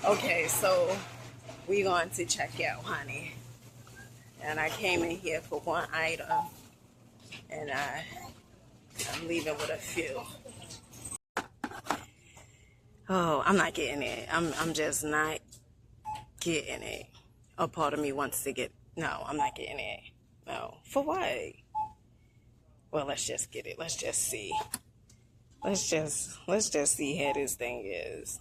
Okay, so we going to check out, honey. And I came in here for one item, and I'm leaving with a few. Oh, I'm not getting it. I'm just not getting it. A part of me wants to get. No, I'm not getting it. No, for what? Well, let's just get it. Let's just see. Let's just see how this thing is.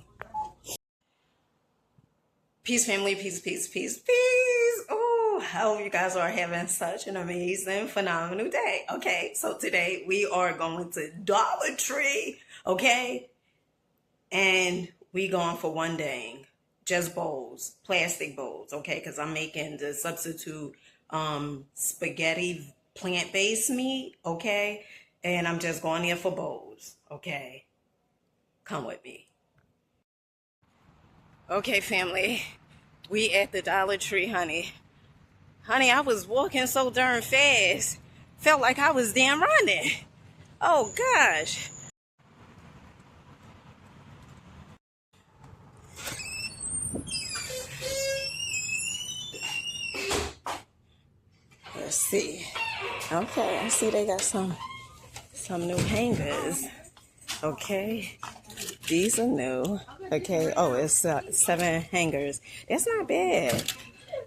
Peace, family. Peace, peace, peace, peace. Oh, I hope you guys are having such an amazing, phenomenal day. Okay, so today we are going to Dollar Tree. Okay, and we going for one thing, just bowls, plastic bowls. Okay, because I'm making the substitute spaghetti plant-based meat. Okay, and I'm just going there for bowls. Okay, come with me. Okay, family. We at the Dollar Tree, honey. Honey, I was walking so darn fast. Felt like I was damn running. Oh, gosh. Let's see. Okay, I see they got some new hangers. Okay. These are new. Okay. Oh, it's 7 hangers. That's not bad.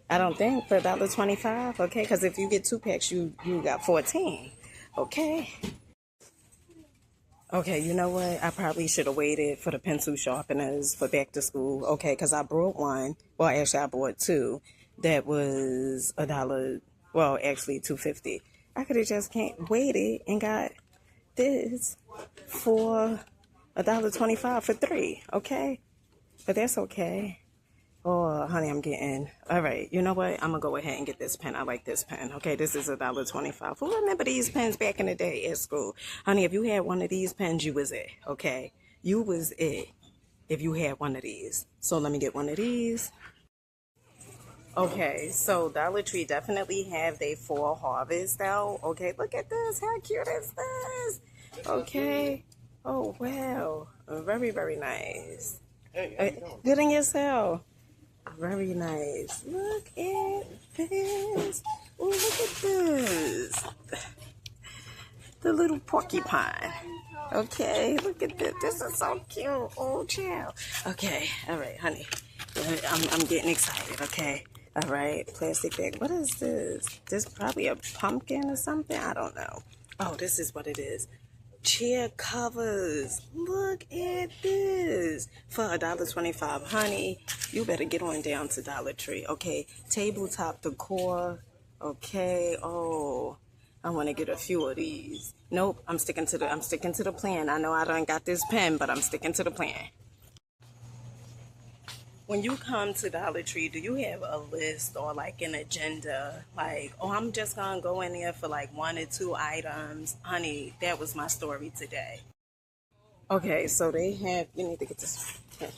I don't think for $1.25. Okay, because if you get 2 packs, you got 14. Okay. Okay, you know what? I probably should have waited for the pencil sharpeners for back to school. Okay, because I brought one. Well, actually, I bought 2. That was $1. Well, actually, 2.50. I could have just can't waited and got this for $1.25 for 3. Okay, but that's okay. Oh, honey, I'm getting. All right, you know what? I'm gonna go ahead and get this pen. I like this pen. Okay, this is $1.25. Who remember these pens back in the day at school? Honey, if you had one of these pens, you was it. Okay, you was it if you had one of these. So let me get one of these. Okay, so Dollar Tree definitely have their fall harvest out. Okay, look at this. How cute is this? Okay. Oh wow, very very nice. Good in yourself. Very nice. Look at this. Oh, look at this. The little porcupine. Okay, look at this. This is so cute. Oh, child. Okay, all right, honey. I'm getting excited. Okay, all right. Plastic bag. What is this? This is probably a pumpkin or something. I don't know. Oh, this is what it is. Chair covers. Look at this for $1.25, honey. You better get on down to Dollar Tree. Okay, tabletop decor. Okay. Oh, I want to get a few of these. Nope, I'm sticking to the plan. I know I done got this pen, but I'm sticking to the plan. When you come to Dollar Tree, do you have a list or like an agenda? Like, oh, I'm just gonna go in there for like 1 or 2 items. Honey, that was my story today. Okay, so they have, you need to get this. Okay.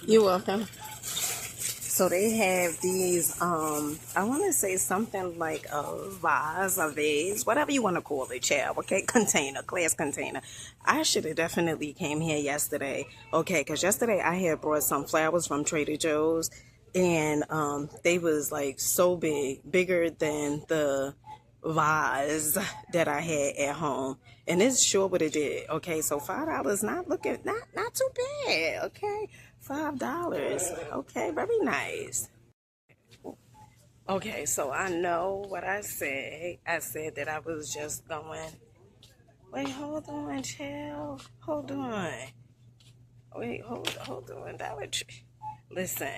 You're welcome. So they have these, I want to say something like a vase, whatever you want to call it, child, okay? Container, glass container. I should have definitely came here yesterday, okay? Because yesterday I had brought some flowers from Trader Joe's, and they was like so big, bigger than the vase that I had at home, and it's sure what it did. Okay, so $5 not too bad. Okay, $5. Okay, very nice. Okay, so I know what I said. I said that I was just going. Wait, hold on, child. Hold on. Wait, hold on, Dollar Tree. Listen,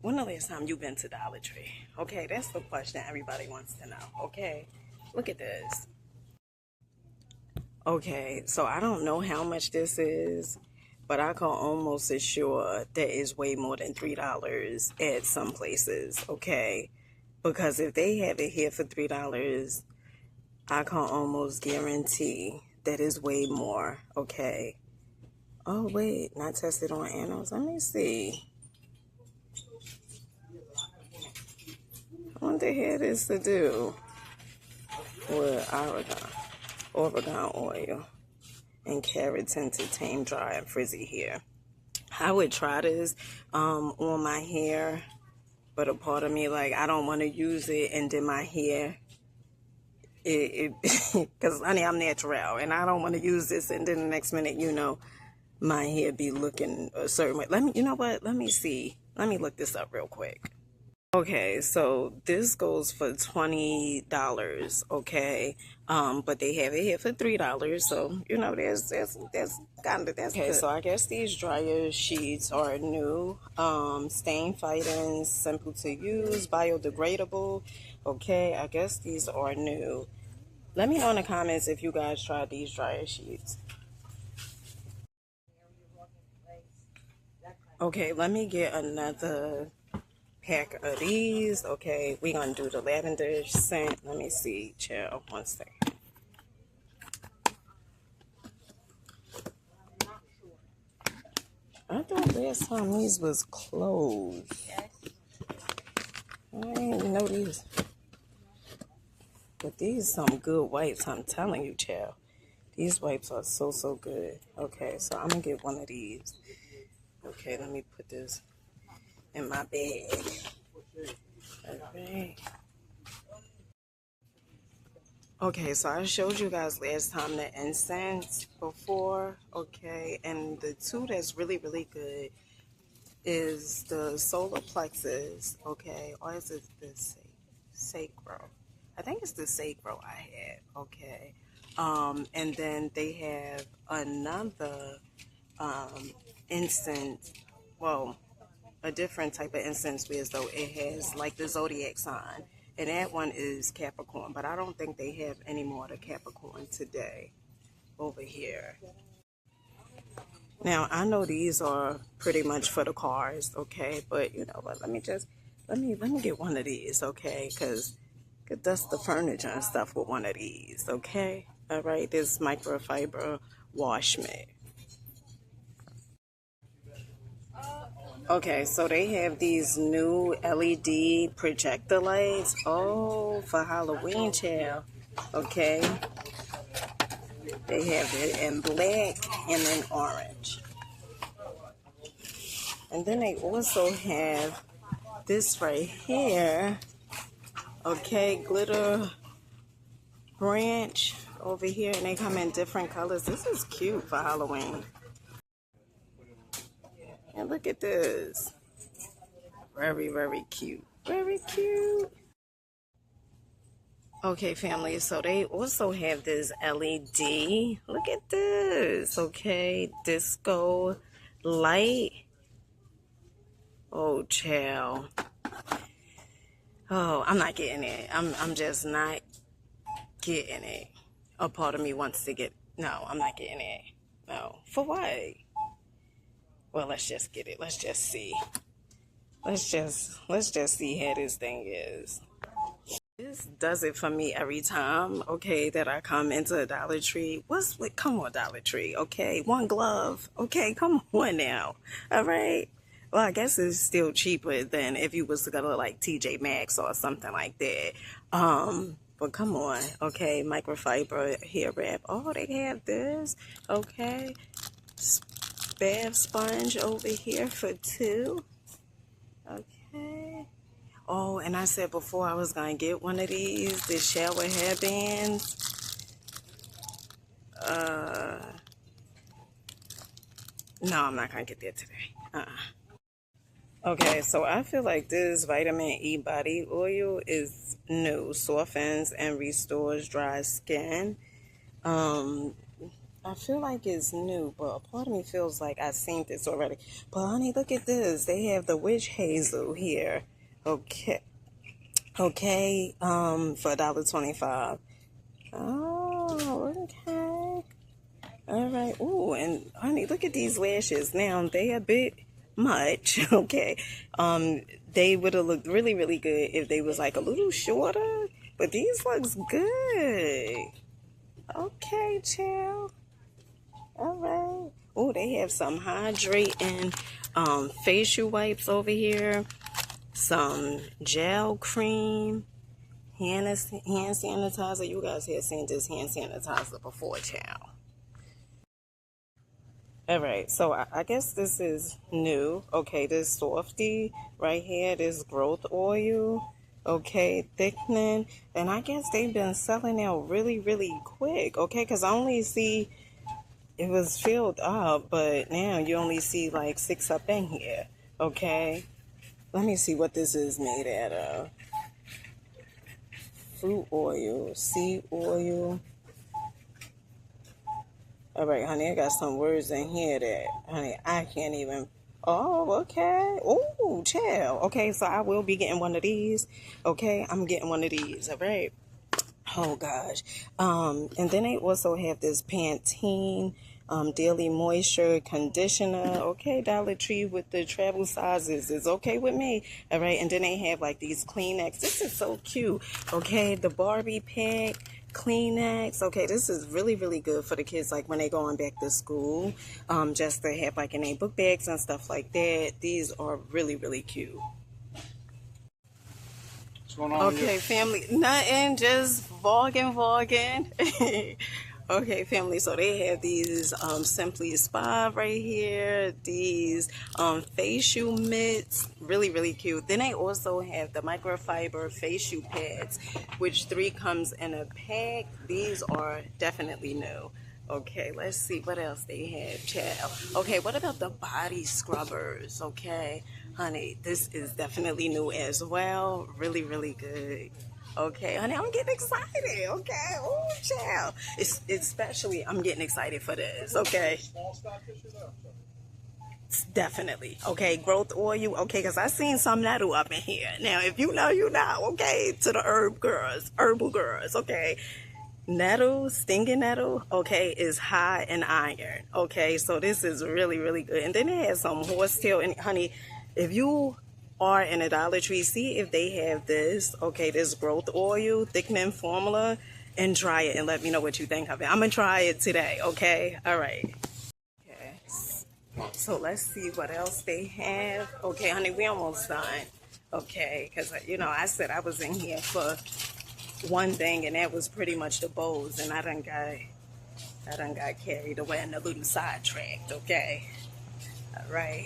when the last time you been to Dollar Tree? Okay, that's the question everybody wants to know. Okay, look at this. Okay, so I don't know how much this is, but I can almost assure that it's way more than $3 at some places. Okay, because if they have it here for $3, I can almost guarantee that it's way more. Okay. Oh wait, not tested on animals. Let me see. I wonder how this to do with Oregon oil and keratin to tame dry and frizzy hair. I would try this on my hair, but a part of me, like, I don't want to use it and then my hair, because honey, I'm natural and I don't want to use this and then the next minute, you know, my hair be looking a certain way. Let me, you know what? Let me see. Let me look this up real quick. Okay, so this goes for $20, okay? But they have it here for $3, so you know that's kind of that's okay. Good. So I guess these dryer sheets are new, stain fighting, simple to use, biodegradable. Okay, I guess these are new. Let me know in the comments if you guys tried these dryer sheets. Okay, let me get another pack of these. Okay, we're gonna do the lavender scent. Let me see, chill, one second. I thought last time these was closed. I didn't know these. But these some good wipes, I'm telling you, child. These wipes are so good. Okay, so I'm gonna get one of these. Okay, let me put this in my bag. Okay. Okay, so I showed you guys last time the incense before, okay, and the two that's really good is the solar plexus, okay, or is it the sacro? I think it's the sacro I had, okay, and then they have another incense, well, a different type of incense as though it has like the zodiac sign, and that one is Capricorn, but I don't think they have any more of the Capricorn today over here. Now I know these are pretty much for the cars, okay, but you know what, let me get one of these, okay, because could dust the furniture and stuff with one of these, okay. All right, this microfiber wash mitt. Okay, so they have these new LED projector lights. Oh, for Halloween, child. Okay. They have it in black and in orange. And then they also have this right here. Okay, glitter branch over here. And they come in different colors. This is cute for Halloween. And look at this. Very cute. Very cute. Okay, family, so they also have this LED. Look at this. Okay, disco light. Oh, child. Oh, I'm not getting it. I'm just not getting it. A part of me wants to get, no, I'm not getting it. No. For what? Well, let's just get it. Let's just see. Let's just see how this thing is. This does it for me every time, okay, that I come into a Dollar Tree. Come on, Dollar Tree, okay? One glove, okay? Come on now, all right? Well, I guess it's still cheaper than if you was to go to like TJ Maxx or something like that. But come on, okay? Microfiber hair wrap. Oh, they have this, okay? Bath sponge over here for $2. Okay. Oh, and I said before I was going to get one of these, the shower headbands. No, I'm not going to get that today. Okay, so I feel like this vitamin E body oil is new. Softens and restores dry skin. I feel like it's new, but a part of me feels like I've seen this already. But honey, look at this. They have the witch hazel here. Okay. Okay, for $1.25. Oh, okay. All right. Ooh, and honey, look at these lashes. Now, they a bit much, okay. They would have looked really good if they was like a little shorter, but these looks good. Okay, chill. All right. Oh, they have some hydrating facial wipes over here. Some gel cream, hand sanitizer. You guys have seen this hand sanitizer before, child. All right, so I guess this is new. Okay, this softy right here, this growth oil. Okay, thickening. And I guess they've been selling out really, really quick. Okay, because I only see it was filled up, but now you only see like 6 up in here. Okay, let me see what this is made out of. Fruit oil, seed oil. All right, honey, I got some words in here that, honey, I can't even. Oh, okay. Oh, chill. Okay, so I will be getting one of these. Okay, I'm getting one of these. All right. Oh gosh. And then they also have this Pantene Daily Moisture Conditioner. Okay, Dollar Tree with the travel sizes is okay with me. All right, and then they have like these Kleenex. This is so cute. Okay, the Barbie pack. Kleenex. Okay, this is really, really good for the kids, like when they going back to school, just to have like in their book bags and stuff like that. These are really, really cute. What's going on? Okay, family, nothing, just vlogging. Okay, family, so they have these Simply Spa right here, these facial mitts, really, really cute. Then they also have the microfiber facial pads, which 3 comes in a pack. These are definitely new. Okay, let's see what else they have, child. Okay, what about the body scrubbers? Okay, honey, this is definitely new as well. Really, really good. Okay, honey, I'm getting excited. Okay, oh, child. Especially, I'm getting excited for this. Okay. Definitely. Okay, growth oil. Okay, because I seen some nettle up in here. Now, if you know, you know. Okay, to the herbal girls. Okay. Nettle, stinging nettle, okay, is high in iron. Okay, so this is really, really good. And then it has some horsetail. And honey, if you are in a Dollar Tree, see if they have this, okay, this growth oil thickening formula, and try it and let me know what you think of it. I'm gonna try it today. Okay, all right. Okay, so let's see what else they have. Okay, honey, we almost done. Okay, because you know I said I was in here for one thing, and that was pretty much the bows, and I done got carried away and a little sidetracked. Okay, all right.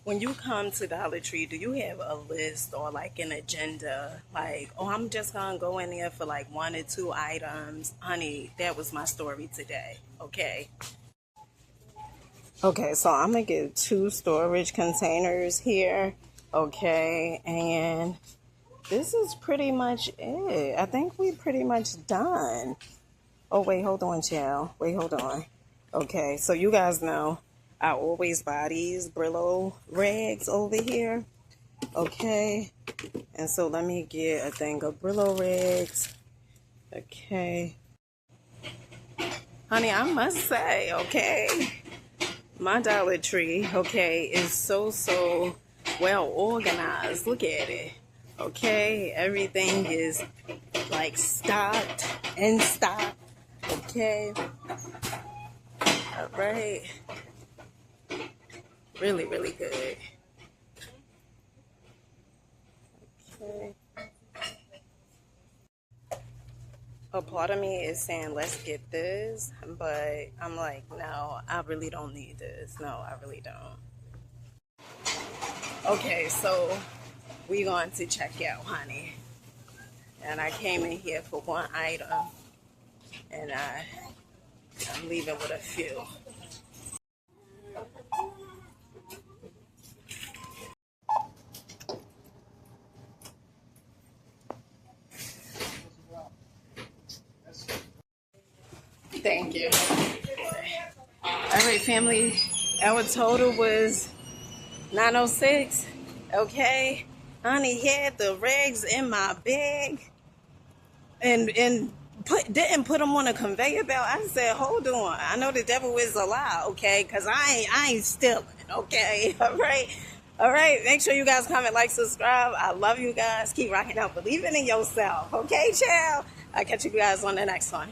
When you come to Dollar Tree, do you have a list or like an agenda? Like, oh, I'm just gonna go in there for like 1 or 2 items. Honey, that was my story today. Okay. Okay, so I'm gonna get 2 storage containers here. Okay, and this is pretty much it. I think we pretty much done. Oh, wait, hold on, child. Wait, hold on. Okay, so you guys know I always buy these Brillo rags over here. Okay, and so let me get a thing of Brillo rags. Okay. Honey, I must say, okay, my Dollar Tree, okay, is so well organized. Look at it. Okay, everything is like stocked, in stock. Okay, all right, really, really good. Okay. A part of me is saying let's get this, but I'm like, no, I really don't need this. No, I really don't. Okay, so we going to check out, honey. And I came in here for 1 item, and I'm leaving with a few. Thank you. All right, family. Our total was 906. Okay, honey had the rags in my bag and didn't put them on a conveyor belt. I said, hold on. I know the devil is a lie, okay? Because I ain't stealing, okay? All right? All right. Make sure you guys comment, like, subscribe. I love you guys. Keep rocking out. Believing in yourself, okay, child? I'll catch you guys on the next one.